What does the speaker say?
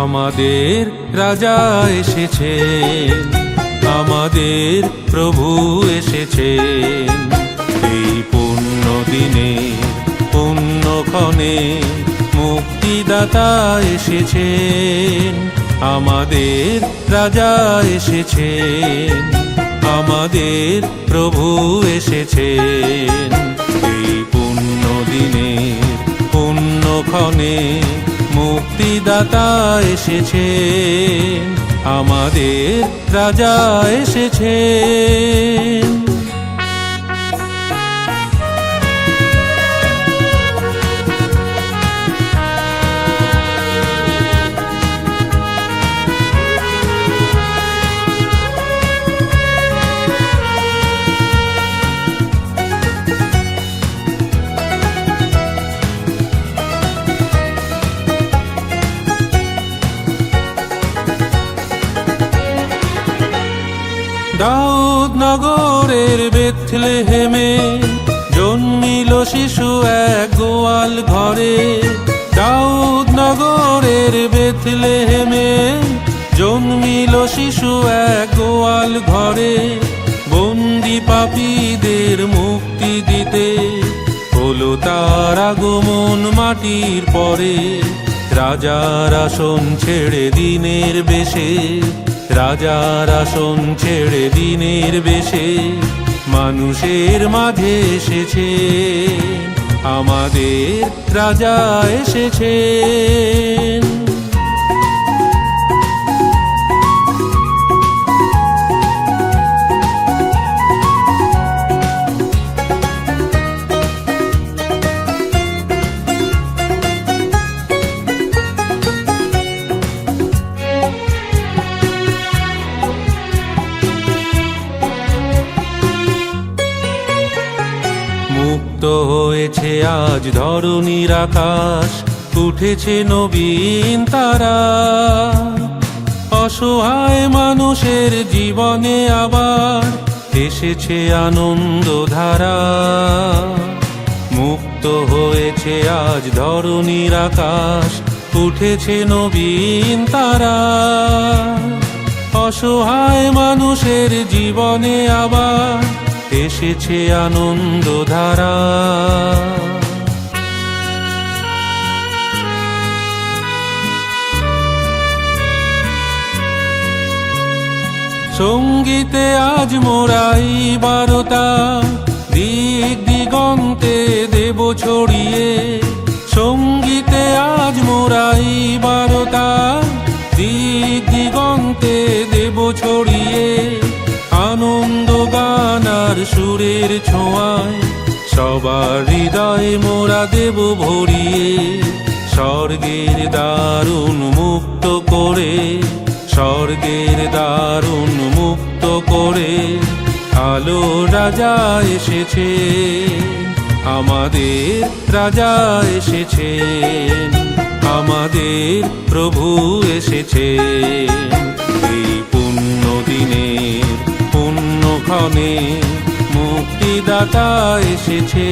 আমাদের রাজা এসেছেন, আমাদের প্রভু এসেছেন। এই পুণ্য দিনে পুণ্যক্ষণে মুক্তিদাতা এসেছেন, আমাদের রাজা এসেছেন, আমাদের প্রভু এসেছেন। এই পুণ্য দিনে পুণ্যক্ষণে মুক্তিদাতা এসেছেন, আমাদের রাজা এসেছেন। দাউদ নগরের বেথলেহেমে জন্মিল শিশু এক গোয়াল ঘরে। দাউদ নগরের বেথলেহেমে জন্মিল শিশু এক গোয়াল ঘরে। বন্দি পাপীদের মুক্তি দিতে হলো তার আগমন মাটির পরে। রাজার আসন ছেড়ে দিনের বেশে, রাজার আসন ছেড়ে দিনের বেশে মানুষের মাঝে এসেছে, আমাদের রাজা এসেছেন। মুক্ত হয়েছে আজ ধরণীর আকাশ, উঠেছে নবীন তারা। অসহায় মানুষের জীবনে আবার এসেছে আনন্দ ধারা। মুক্ত হয়েছে আজ ধরণীর আকাশ, উঠেছে নবীন তারা। অসহায় মানুষের জীবনে আবার এসেছে আনন্দ ধারা। সঙ্গীতে আজ মোরাই বারতা, দিক দিগন্তে দেব ছড়িয়ে। সঙ্গীতে আজ মোরাই বারতা, দিক দিগন্তে দেব ছড়িয়ে। আনন্দ গান আর সুরের ছোঁয়ায় সবার হৃদয়ে মোরা দেব ভরিয়ে। স্বর্গের দারুণ মুক্ত করে, স্বর্গের দারুণ মুক্ত করে আলো রাজা এসেছে, আমাদের রাজা এসেছেন, আমাদের প্রভু এসেছেন। এই পুণ্য দিনের পুণ্যক্ষণে মুক্তিদাতা এসেছে।